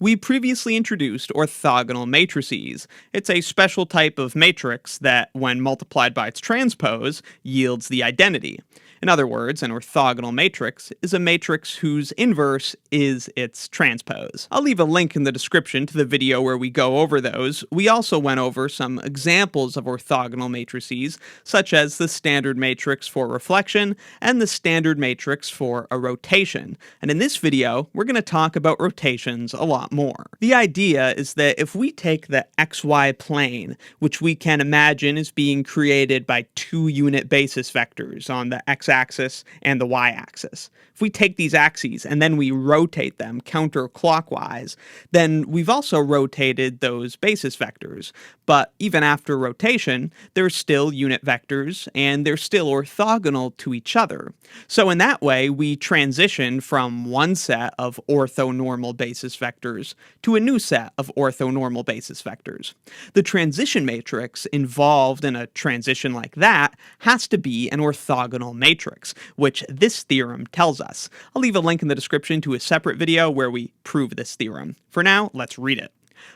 We previously introduced orthogonal matrices. It's a special type of matrix that, when multiplied by its transpose, yields the identity. In other words, an orthogonal matrix is a matrix whose inverse is its transpose. I'll leave a link in the description to the video where we go over those. We also went over some examples of orthogonal matrices, such as the standard matrix for reflection and the standard matrix for a rotation. And in this video, we're going to talk about rotations a lot more. The idea is that if we take the xy plane, which we can imagine as being created by two unit basis vectors on the x-axis and the y-axis, if we take these axes and then we rotate them counterclockwise, then we've also rotated those basis vectors. But even after rotation, they're still unit vectors and they're still orthogonal to each other. So in that way, we transition from one set of orthonormal basis vectors to a new set of orthonormal basis vectors. The transition matrix involved in a transition like that has to be an orthogonal matrix, which this theorem tells us. I'll leave a link in the description to a separate video where we prove this theorem. For now, let's read it.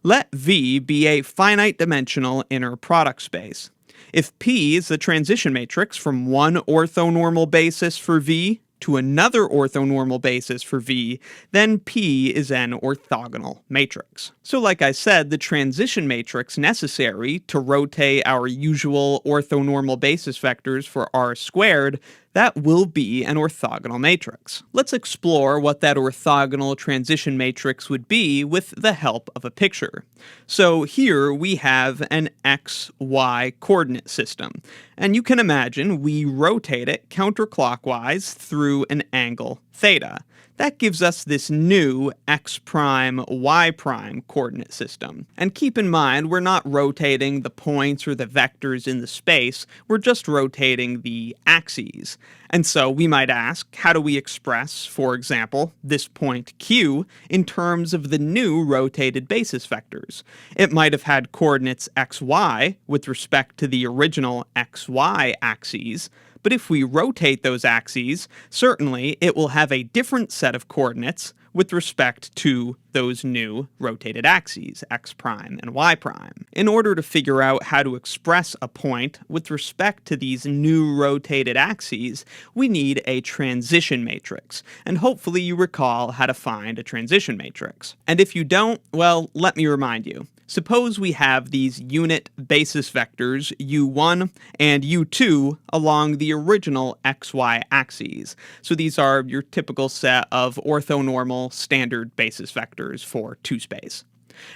Let V be a finite dimensional inner product space. If P is the transition matrix from one orthonormal basis for V to another orthonormal basis for V, then P is an orthogonal matrix. So like I said, the transition matrix necessary to rotate our usual orthonormal basis vectors for R squared, that will be an orthogonal matrix. Let's explore what that orthogonal transition matrix would be with the help of a picture. So here we have an x-y coordinate system, and you can imagine we rotate it counterclockwise through an angle theta. That gives us this new x prime, y prime coordinate system. And keep in mind, we're not rotating the points or the vectors in the space, we're just rotating the axes. And so we might ask, how do we express, for example, this point Q in terms of the new rotated basis vectors? It might have had coordinates xy with respect to the original xy axes, but if we rotate those axes, certainly it will have a different set of coordinates with respect to those new rotated axes, x prime and y prime. In order to figure out how to express a point with respect to these new rotated axes, we need a transition matrix, and hopefully you recall how to find a transition matrix. And if you don't, well, let me remind you. Suppose we have these unit basis vectors u1 and u2 along the original xy axes. So these are your typical set of orthonormal standard basis vectors for 2-space.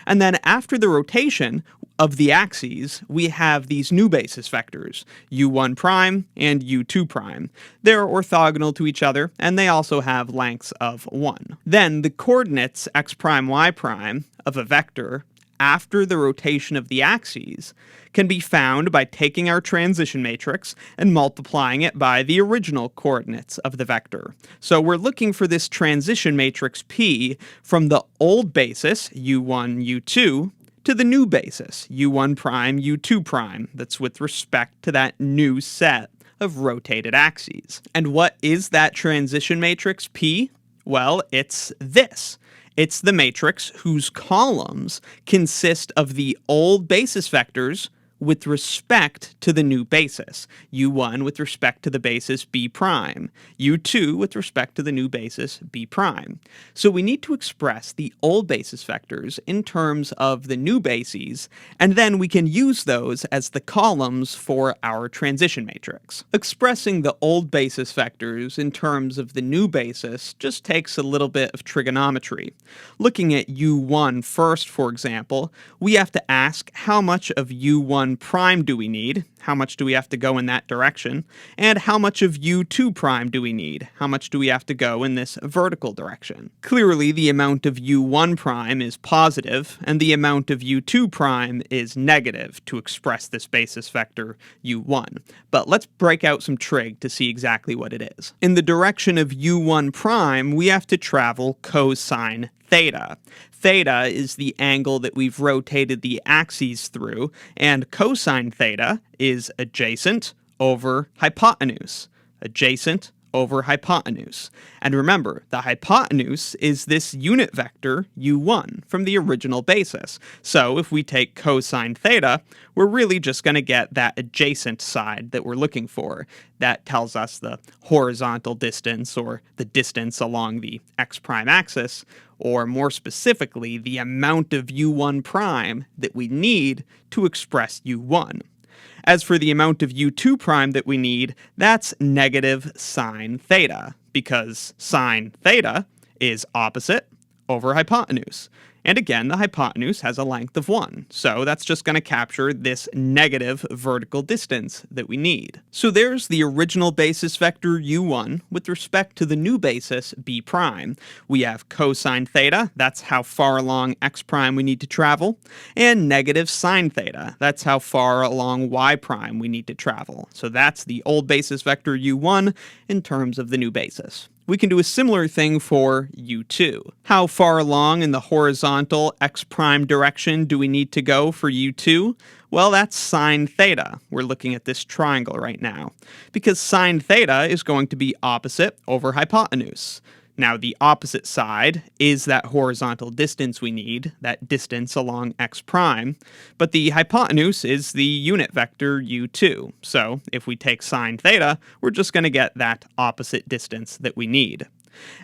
And then after the rotation of the axes, we have these new basis vectors, u1 prime and u2 prime. They're orthogonal to each other, and they also have lengths of 1. Then the coordinates x prime, y prime of a vector after the rotation of the axes can be found by taking our transition matrix and multiplying it by the original coordinates of the vector. So we're looking for this transition matrix P from the old basis, u1, u2, to the new basis, u1 prime, u2 prime, that's with respect to that new set of rotated axes. And what is that transition matrix P? Well, it's this. It's the matrix whose columns consist of the old basis vectors with respect to the new basis, u1 with respect to the basis b prime, u2 with respect to the new basis b prime. So we need to express the old basis vectors in terms of the new bases, and then we can use those as the columns for our transition matrix. Expressing the old basis vectors in terms of the new basis just takes a little bit of trigonometry. Looking at u1 first, for example, we have to ask how much of u1 prime do we need? How much do we have to go in that direction? And how much of u2 prime do we need? How much do we have to go in this vertical direction? Clearly, the amount of u1 prime is positive, and the amount of u2 prime is negative to express this basis vector u1. But let's break out some trig to see exactly what it is. In the direction of u1 prime, we have to travel cosine theta. Theta is the angle that we've rotated the axes through, and cosine theta is adjacent over hypotenuse. Adjacent over hypotenuse. And remember, the hypotenuse is this unit vector u1 from the original basis. So if we take cosine theta, we're really just going to get that adjacent side that we're looking for. That tells us the horizontal distance, or the distance along the x prime axis, or more specifically, the amount of u1 prime that we need to express u1. As for the amount of u2 prime that we need, that's negative sine theta, because sine theta is opposite over hypotenuse. And again, the hypotenuse has a length of 1, so that's just going to capture this negative vertical distance that we need. So there's the original basis vector u1 with respect to the new basis b prime. We have cosine theta, that's how far along x prime we need to travel, and negative sine theta, that's how far along y prime we need to travel. So that's the old basis vector u1 in terms of the new basis. We can do a similar thing for u2. How far along in the horizontal x prime direction do we need to go for u2? Well, that's sine theta. We're looking at this triangle right now, because sine theta is going to be opposite over hypotenuse. Now, the opposite side is that horizontal distance we need, that distance along x prime, but the hypotenuse is the unit vector u2. So if we take sine theta, we're just going to get that opposite distance that we need.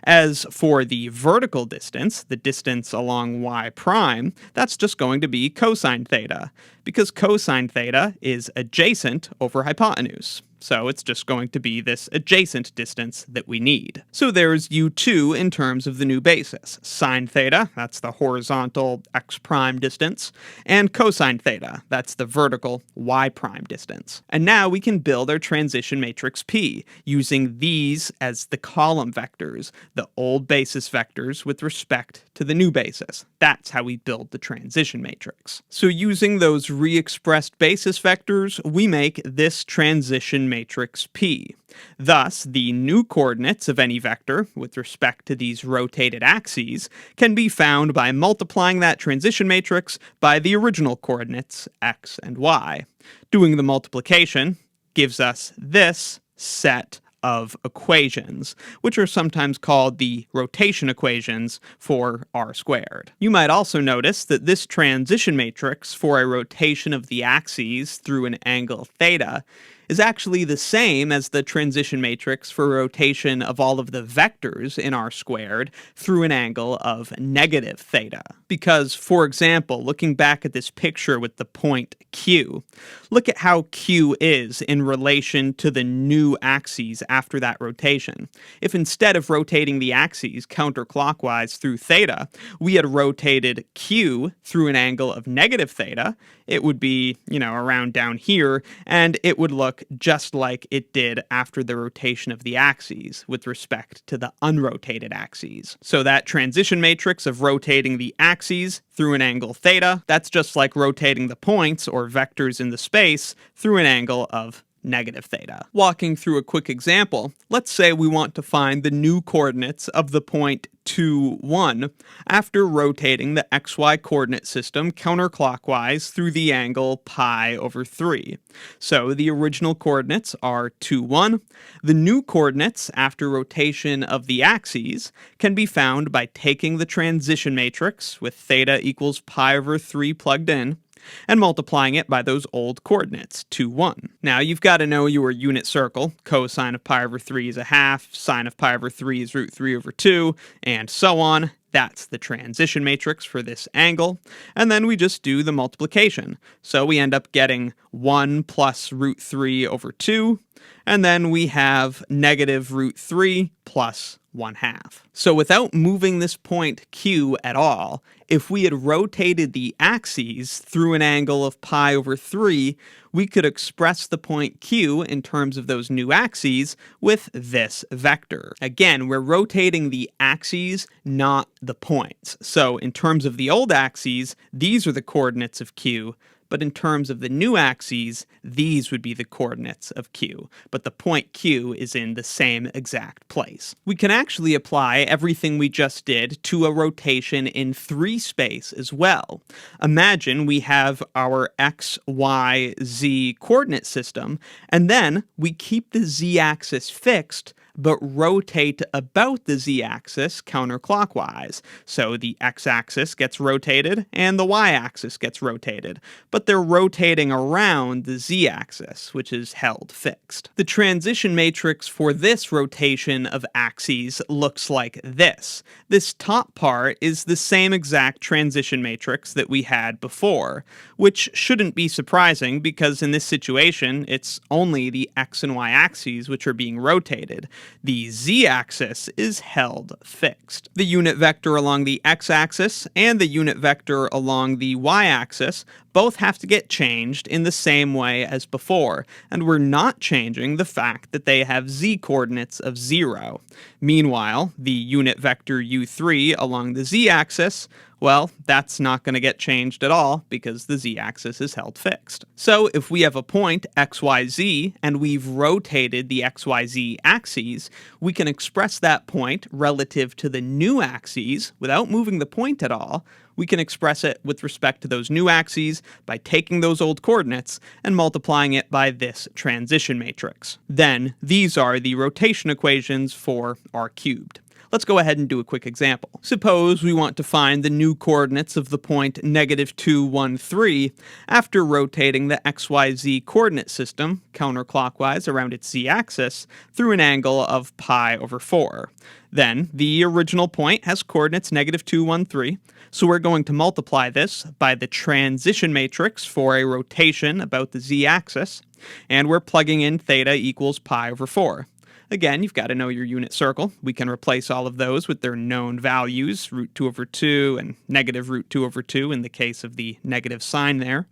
As for the vertical distance, the distance along y prime, that's just going to be cosine theta, because cosine theta is adjacent over hypotenuse. So it's just going to be this adjacent distance that we need. So there's u2 in terms of the new basis. Sine theta, that's the horizontal x prime distance, and cosine theta, that's the vertical y prime distance. And now we can build our transition matrix P using these as the column vectors, the old basis vectors with respect to the new basis. That's how we build the transition matrix. So using those re-expressed basis vectors, we make this transition matrix P. Thus, the new coordinates of any vector with respect to these rotated axes can be found by multiplying that transition matrix by the original coordinates x and y. Doing the multiplication gives us this set of equations, which are sometimes called the rotation equations for r squared. You might also notice that this transition matrix for a rotation of the axes through an angle theta is actually the same as the transition matrix for rotation of all of the vectors in r squared through an angle of negative theta. Because, for example, looking back at this picture with the point Q, look at how Q is in relation to the new axes after that rotation. If instead of rotating the axes counterclockwise through theta, we had rotated Q through an angle of negative theta, it would be, around down here, and it would look just like it did after the rotation of the axes with respect to the unrotated axes. So that transition matrix of rotating the axes through an angle theta, that's just like rotating the points or vectors in the space through an angle of negative theta. Walking through a quick example, let's say we want to find the new coordinates of the point 2, 1 after rotating the xy coordinate system counterclockwise through the angle pi over 3. So the original coordinates are 2, 1. The new coordinates after rotation of the axes can be found by taking the transition matrix with theta equals pi over 3 plugged in, and multiplying it by those old coordinates, 2, 1. Now, you've got to know your unit circle. Cosine of pi over 3 is a half, sine of pi over 3 is root 3 over 2, and so on. That's the transition matrix for this angle. And then we just do the multiplication. So we end up getting 1 plus root 3 over 2, and then we have negative root 3 plus 1/2. So without moving this point Q at all, if we had rotated the axes through an angle of pi over 3, we could express the point Q in terms of those new axes with this vector. Again, we're rotating the axes, not the points. So in terms of the old axes, these are the coordinates of Q, but in terms of the new axes, these would be the coordinates of Q, but the point Q is in the same exact place. We can actually apply everything we just did to a rotation in 3 space as well. Imagine we have our x, y, z coordinate system, and then we keep the z-axis fixed but rotate about the z-axis counterclockwise. So the x-axis gets rotated and the y-axis gets rotated, but they're rotating around the z-axis, which is held fixed. The transition matrix for this rotation of axes looks like this. This top part is the same exact transition matrix that we had before, which shouldn't be surprising because in this situation, it's only the x and y axes which are being rotated. The z-axis is held fixed. The unit vector along the x-axis and the unit vector along the y-axis both have to get changed in the same way as before, and we're not changing the fact that they have z-coordinates of 0. Meanwhile, the unit vector u3 along the z-axis, well, that's not going to get changed at all because the z-axis is held fixed. So if we have a point xyz and we've rotated the xyz axes, we can express that point relative to the new axes without moving the point at all. We can express it with respect to those new axes by taking those old coordinates and multiplying it by this transition matrix. Then, these are the rotation equations for r cubed. Let's go ahead and do a quick example. Suppose we want to find the new coordinates of the point -2, 1, 3 after rotating the xyz coordinate system counterclockwise around its z-axis through an angle of pi/4. Then, the original point has coordinates -2, 1, 3, so we're going to multiply this by the transition matrix for a rotation about the z-axis, and we're plugging in theta equals pi/4. Again, you've got to know your unit circle. We can replace all of those with their known values, √2/2 and -√2/2 in the case of the negative sign there.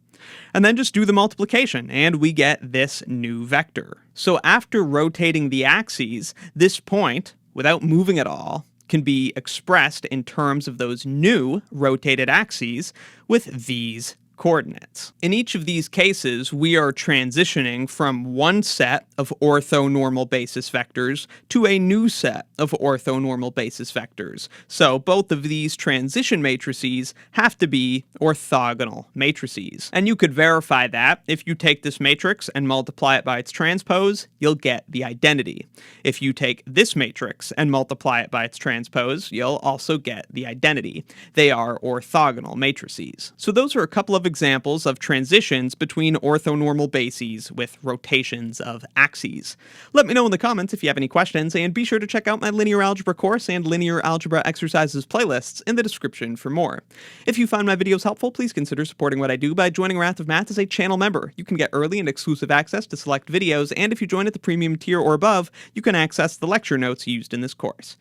And then just do the multiplication, and we get this new vector. So after rotating the axes, this point, without moving at all, can be expressed in terms of those new rotated axes with these coordinates. In each of these cases, we are transitioning from one set of orthonormal basis vectors to a new set of orthonormal basis vectors. So both of these transition matrices have to be orthogonal matrices. And you could verify that if you take this matrix and multiply it by its transpose, you'll get the identity. If you take this matrix and multiply it by its transpose, you'll also get the identity. They are orthogonal matrices. So those are a couple of examples of transitions between orthonormal bases with rotations of axes. Let me know in the comments if you have any questions, and be sure to check out my linear algebra course and linear algebra exercises playlists in the description for more. If you find my videos helpful, please consider supporting what I do by joining Wrath of Math as a channel member. You can get early and exclusive access to select videos, and if you join at the premium tier or above, you can access the lecture notes used in this course.